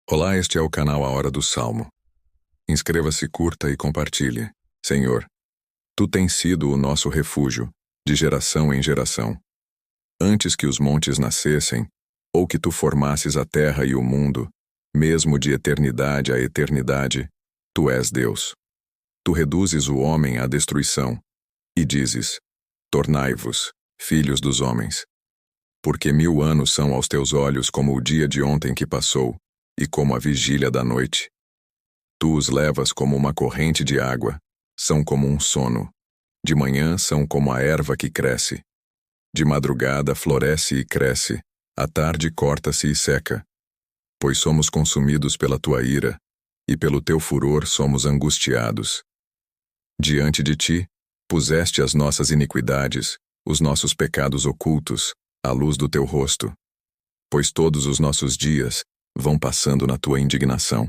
Olá, este é o canal A Hora do Salmo. Inscreva-se, curta e compartilhe. Senhor, Tu tens sido o nosso refúgio, de geração em geração. Antes que os montes nascessem, ou que Tu formasses a terra e o mundo, mesmo de eternidade a eternidade, Tu és Deus. Tu reduzes o homem à destruição, e dizes: tornai-vos, filhos dos homens. Porque 1000 anos são aos Teus olhos como o dia de ontem que passou, e como a vigília da noite. Tu os levas como uma corrente de água, são como um sono. De manhã são como a erva que cresce. De madrugada floresce e cresce, à tarde corta-se e seca. Pois somos consumidos pela Tua ira, e pelo Teu furor somos angustiados. Diante de Ti, puseste as nossas iniquidades, os nossos pecados ocultos, à luz do Teu rosto. Pois todos os nossos dias vão passando na Tua indignação.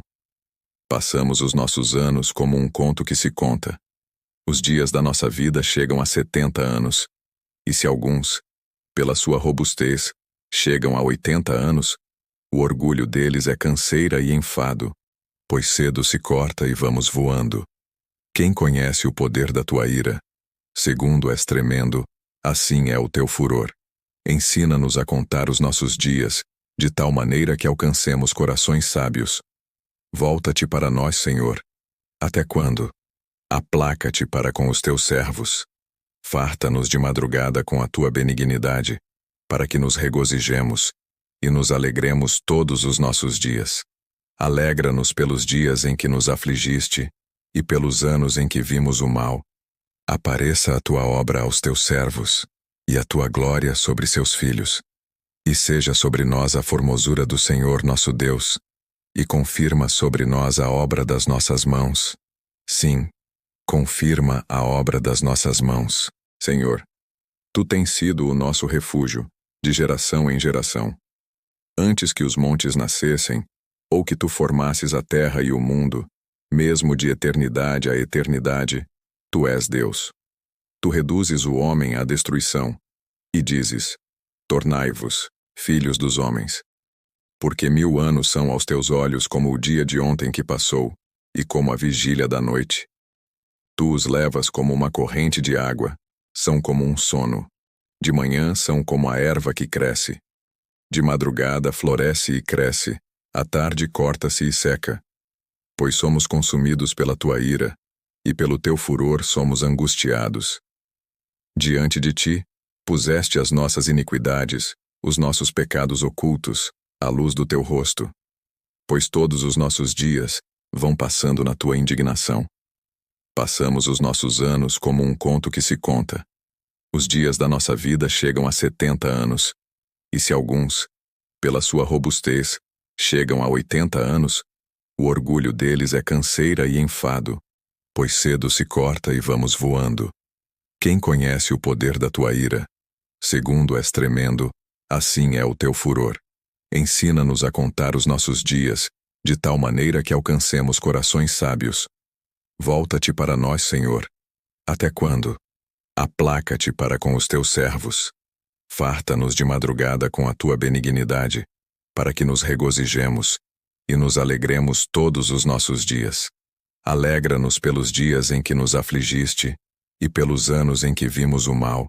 Passamos os nossos anos como um conto que se conta. Os dias da nossa vida chegam a 70 anos, e se alguns, pela sua robustez, chegam a 80 anos, o orgulho deles é canseira e enfado, pois cedo se corta e vamos voando. Quem conhece o poder da Tua ira? Segundo és tremendo, assim é o Teu furor. Ensina-nos a contar os nossos dias, de tal maneira que alcancemos corações sábios. Volta-te para nós, Senhor. Até quando? Aplaca-te para com os Teus servos. Farta-nos de madrugada com a Tua benignidade, para que nos regozijemos e nos alegremos todos os nossos dias. Alegra-nos pelos dias em que nos afligiste e pelos anos em que vimos o mal. Apareça a Tua obra aos Teus servos e a Tua glória sobre seus filhos. E seja sobre nós a formosura do Senhor nosso Deus, e confirma sobre nós a obra das nossas mãos. Sim, confirma a obra das nossas mãos, Senhor. Tu tens sido o nosso refúgio, de geração em geração. Antes que os montes nascessem, ou que Tu formasses a terra e o mundo, mesmo de eternidade a eternidade, Tu és Deus. Tu reduzes o homem à destruição, e dizes: tornai-vos, filhos dos homens. Porque 1000 anos são aos Teus olhos como o dia de ontem que passou, e como a vigília da noite. Tu os levas como uma corrente de água, são como um sono. De manhã são como a erva que cresce. De madrugada floresce e cresce, à tarde corta-se e seca. Pois somos consumidos pela Tua ira, e pelo Teu furor somos angustiados. Diante de Ti, puseste as nossas iniquidades, os nossos pecados ocultos, à luz do Teu rosto. Pois todos os nossos dias vão passando na Tua indignação. Passamos os nossos anos como um conto que se conta. Os dias da nossa vida chegam a 70 anos, e se alguns, pela sua robustez, chegam a 80 anos, o orgulho deles é canseira e enfado, pois cedo se corta e vamos voando. Quem conhece o poder da Tua ira? Segundo és tremendo, assim é o Teu furor. Ensina-nos a contar os nossos dias, de tal maneira que alcancemos corações sábios. Volta-te para nós, Senhor. Até quando? Aplaca-te para com os Teus servos. Farta-nos de madrugada com a Tua benignidade, para que nos regozijemos e nos alegremos todos os nossos dias. Alegra-nos pelos dias em que nos afligiste e pelos anos em que vimos o mal.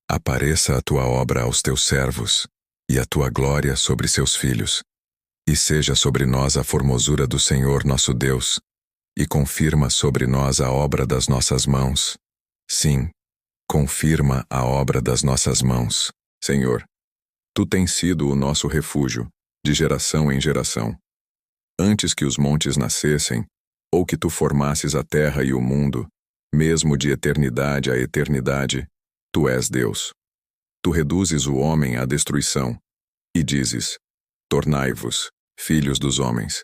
Apareça a Tua obra aos Teus servos, e a Tua glória sobre seus filhos. E seja sobre nós a formosura do Senhor nosso Deus, e confirma sobre nós a obra das nossas mãos. Sim, confirma a obra das nossas mãos, Senhor. Tu tens sido o nosso refúgio, de geração em geração. Antes que os montes nascessem, ou que Tu formasses a terra e o mundo, mesmo de eternidade a eternidade, Tu és Deus. Tu reduzes o homem à destruição, e dizes: tornai-vos, filhos dos homens.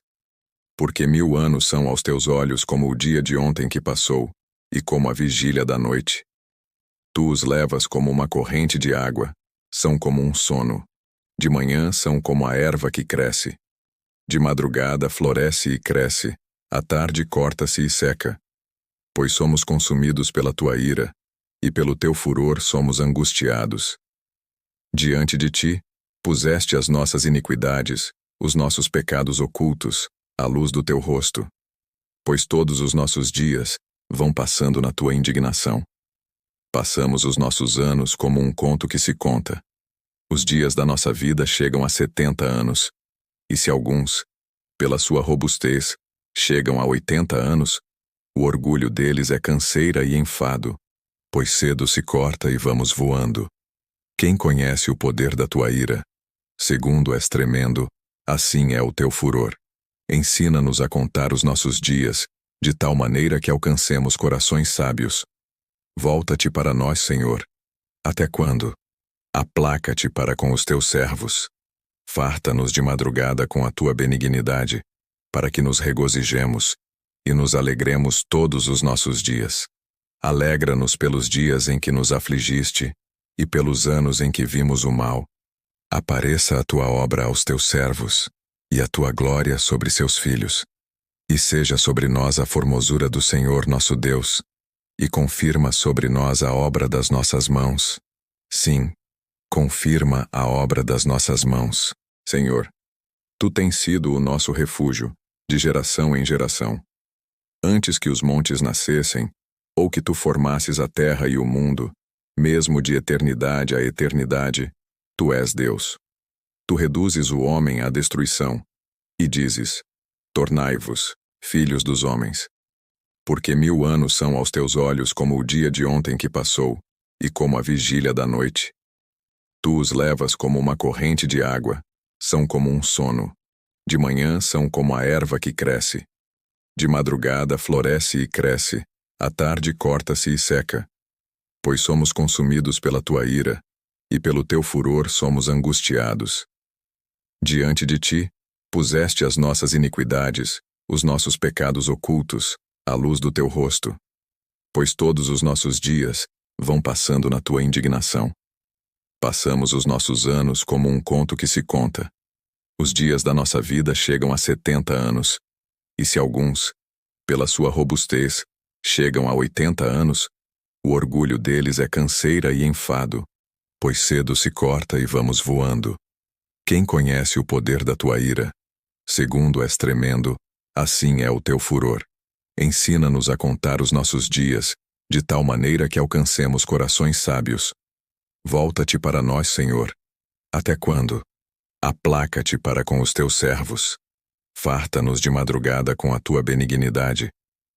Porque 1000 anos são aos Teus olhos como o dia de ontem que passou, e como a vigília da noite. Tu os levas como uma corrente de água, são como um sono. De manhã são como a erva que cresce. De madrugada floresce e cresce, à tarde corta-se e seca. Pois somos consumidos pela Tua ira, e pelo Teu furor somos angustiados. Diante de Ti, puseste as nossas iniquidades, os nossos pecados ocultos, à luz do teu rosto. Pois todos os nossos dias vão passando na tua indignação. Passamos os nossos anos como um conto que se conta. Os dias da nossa vida chegam a 70 anos, e se alguns, pela sua robustez, chegam a 80 anos, o orgulho deles é canseira e enfado, pois cedo se corta e vamos voando. Quem conhece o poder da tua ira? Segundo és tremendo, assim é o teu furor. Ensina-nos a contar os nossos dias, de tal maneira que alcancemos corações sábios. Volta-te para nós, Senhor. Até quando? Aplaca-te para com os teus servos. Farta-nos de madrugada com a tua benignidade, para que nos regozijemos e nos alegremos todos os nossos dias. Alegra-nos pelos dias em que nos afligiste e pelos anos em que vimos o mal. Apareça a tua obra aos teus servos e a tua glória sobre seus filhos. E seja sobre nós a formosura do Senhor nosso Deus, e confirma sobre nós a obra das nossas mãos. Sim, confirma a obra das nossas mãos. Senhor, tu tens sido o nosso refúgio, de geração em geração. Antes que os montes nascessem, ou que tu formasses a terra e o mundo, mesmo de eternidade a eternidade, tu és Deus. Tu reduzes o homem à destruição, e dizes: tornai-vos, filhos dos homens. Porque 1000 anos são aos teus olhos como o dia de ontem que passou, e como a vigília da noite. Tu os levas como uma corrente de água, são como um sono. De manhã são como a erva que cresce. De madrugada floresce e cresce, à tarde corta-se e seca. Pois somos consumidos pela tua ira, e pelo teu furor somos angustiados. Diante de ti, puseste as nossas iniquidades, os nossos pecados ocultos, à luz do teu rosto. Pois todos os nossos dias vão passando na tua indignação. Passamos os nossos anos como um conto que se conta. Os dias da nossa vida chegam a 70 anos, e se alguns, pela sua robustez, chegam a 80 anos, o orgulho deles é canseira e enfado, pois cedo se corta e vamos voando. Quem conhece o poder da tua ira? Segundo és tremendo, assim é o teu furor. Ensina-nos a contar os nossos dias, de tal maneira que alcancemos corações sábios. Volta-te para nós, Senhor. Até quando? Aplaca-te para com os teus servos. Farta-nos de madrugada com a tua benignidade,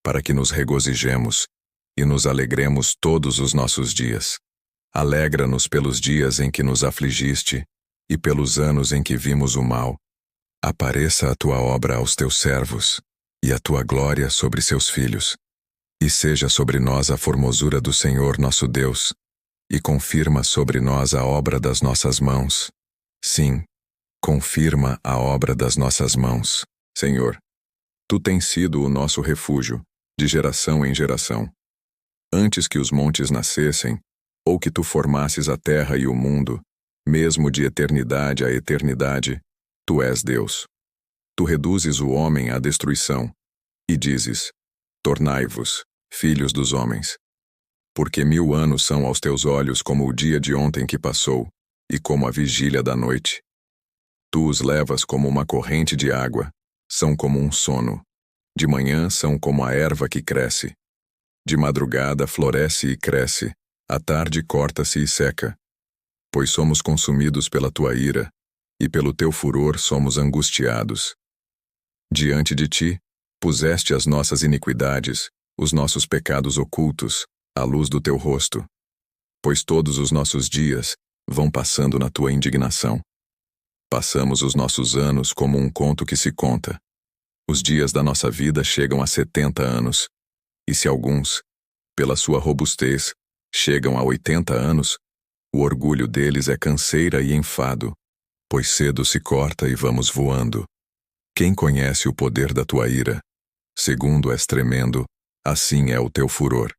para que nos regozijemos e nos alegremos todos os nossos dias. Alegra-nos pelos dias em que nos afligiste e pelos anos em que vimos o mal. Apareça a tua obra aos teus servos e a tua glória sobre seus filhos. E seja sobre nós a formosura do Senhor nosso Deus, e confirma sobre nós a obra das nossas mãos. Sim, confirma a obra das nossas mãos. Senhor, tu tens sido o nosso refúgio, de geração em geração. Antes que os montes nascessem, ou que tu formasses a terra e o mundo, mesmo de eternidade a eternidade, tu és Deus. Tu reduzes o homem à destruição, e dizes: tornai-vos, filhos dos homens. Porque 1000 anos são aos teus olhos como o dia de ontem que passou, e como a vigília da noite. Tu os levas como uma corrente de água, são como um sono. De manhã são como a erva que cresce. De madrugada floresce e cresce, à tarde corta-se e seca. Pois somos consumidos pela tua ira, e pelo teu furor somos angustiados. Diante de ti, puseste as nossas iniquidades, os nossos pecados ocultos, à luz do teu rosto. Pois todos os nossos dias vão passando na tua indignação. Passamos os nossos anos como um conto que se conta. Os dias da nossa vida chegam a 70 anos, e se alguns, pela sua robustez, chegam a 80 anos, o orgulho deles é canseira e enfado, pois cedo se corta e vamos voando. Quem conhece o poder da tua ira? Segundo és tremendo, assim é o teu furor.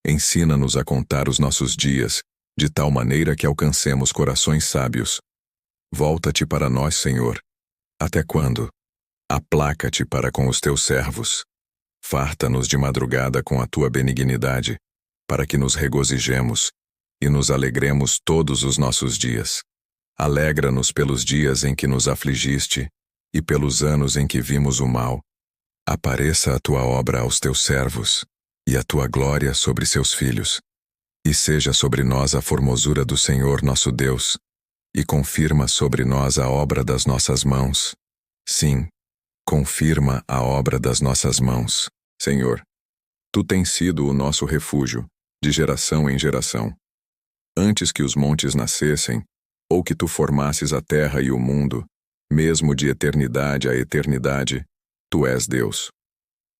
Ensina-nos a contar os nossos dias, de tal maneira que alcancemos corações sábios. Volta-te para nós, Senhor. Até quando? Aplaca-te para com os teus servos. Farta-nos de madrugada com a tua benignidade, para que nos regozijemos e nos alegremos todos os nossos dias. Alegra-nos pelos dias em que nos afligiste e pelos anos em que vimos o mal. Apareça a tua obra aos teus servos, e a tua glória sobre seus filhos. E seja sobre nós a formosura do Senhor nosso Deus, e confirma sobre nós a obra das nossas mãos. Sim, confirma a obra das nossas mãos, Senhor. Tu tens sido o nosso refúgio, de geração em geração. Antes que os montes nascessem, ou que tu formasses a terra e o mundo, mesmo de eternidade a eternidade, tu és Deus.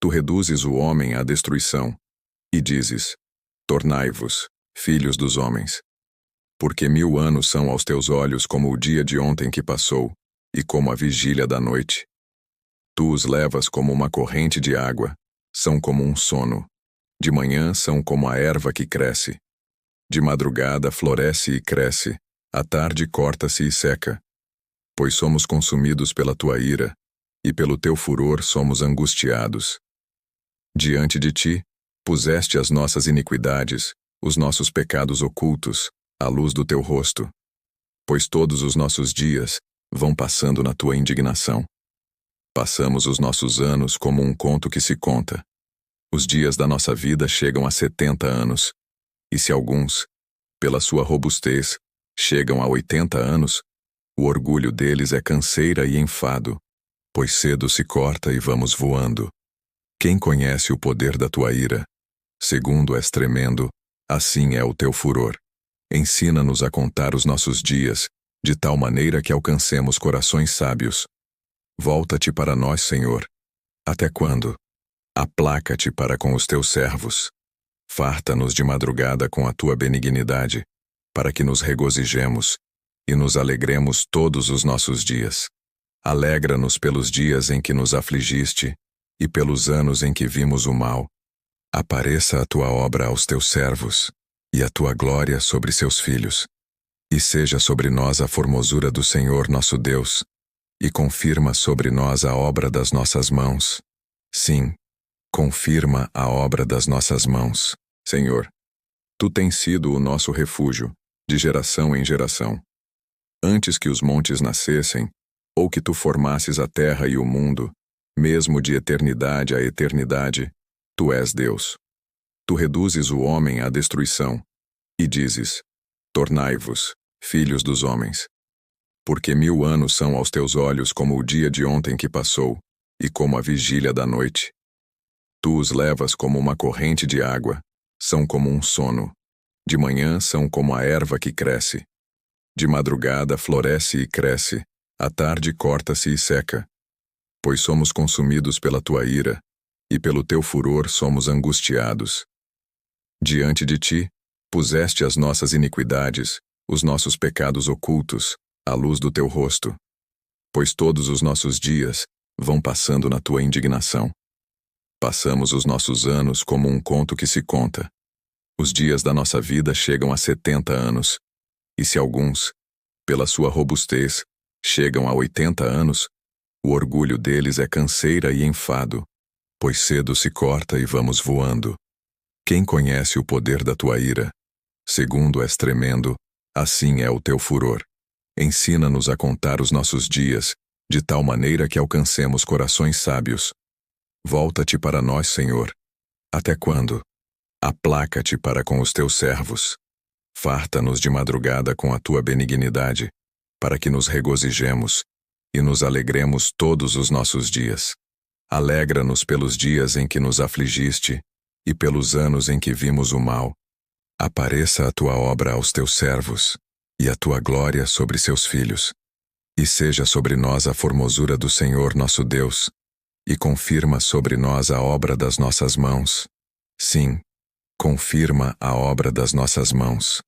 Tu reduzes o homem à destruição, e dizes: tornai-vos, filhos dos homens. Porque 1000 anos são aos teus olhos como o dia de ontem que passou, e como a vigília da noite. Tu os levas como uma corrente de água, são como um sono. De manhã são como a erva que cresce. De madrugada floresce e cresce, à tarde corta-se e seca. Pois somos consumidos pela tua ira, e pelo teu furor somos angustiados. Diante de ti, puseste as nossas iniquidades, os nossos pecados ocultos, à luz do teu rosto. Pois todos os nossos dias vão passando na tua indignação. Passamos os nossos anos como um conto que se conta. Os dias da nossa vida chegam a 70 anos, e se alguns, pela sua robustez, chegam a 80 anos, o orgulho deles é canseira e enfado, pois cedo se corta e vamos voando. Quem conhece o poder da tua ira? Segundo és tremendo, assim é o teu furor. Ensina-nos a contar os nossos dias, de tal maneira que alcancemos corações sábios. Volta-te para nós, Senhor. Até quando? Aplaca-te para com os teus servos. Farta-nos de madrugada com a tua benignidade, para que nos regozijemos e nos alegremos todos os nossos dias. Alegra-nos pelos dias em que nos afligiste e pelos anos em que vimos o mal. Apareça a tua obra aos teus servos, e a tua glória sobre seus filhos. E seja sobre nós a formosura do Senhor nosso Deus, e confirma sobre nós a obra das nossas mãos. Sim, confirma a obra das nossas mãos, Senhor. Tu tens sido o nosso refúgio, de geração em geração. Antes que os montes nascessem, ou que tu formasses a terra e o mundo, mesmo de eternidade a eternidade, tu és Deus. Tu reduzes o homem à destruição, e dizes: tornai-vos, filhos dos homens. Porque 1000 anos são aos teus olhos como o dia de ontem que passou, e como a vigília da noite. Tu os levas como uma corrente de água, são como um sono. De manhã são como a erva que cresce. De madrugada floresce e cresce, à tarde corta-se e seca. Pois somos consumidos pela tua ira, e pelo teu furor somos angustiados. Diante de ti, puseste as nossas iniquidades, os nossos pecados ocultos, à luz do teu rosto. Pois todos os nossos dias vão passando na tua indignação. Passamos os nossos anos como um conto que se conta. Os dias da nossa vida chegam a 70 anos, e se alguns, pela sua robustez, chegam a 80 anos, o orgulho deles é canseira e enfado, pois cedo se corta e vamos voando. Quem conhece o poder da tua ira? Segundo és tremendo, assim é o teu furor. Ensina-nos a contar os nossos dias, de tal maneira que alcancemos corações sábios. Volta-te para nós, Senhor. Até quando? Aplaca-te para com os teus servos. Farta-nos de madrugada com a tua benignidade, para que nos regozijemos e nos alegremos todos os nossos dias. Alegra-nos pelos dias em que nos afligiste e pelos anos em que vimos o mal. Apareça a tua obra aos teus servos, e a tua glória sobre seus filhos. E seja sobre nós a formosura do Senhor nosso Deus, e confirma sobre nós a obra das nossas mãos. Sim, confirma a obra das nossas mãos.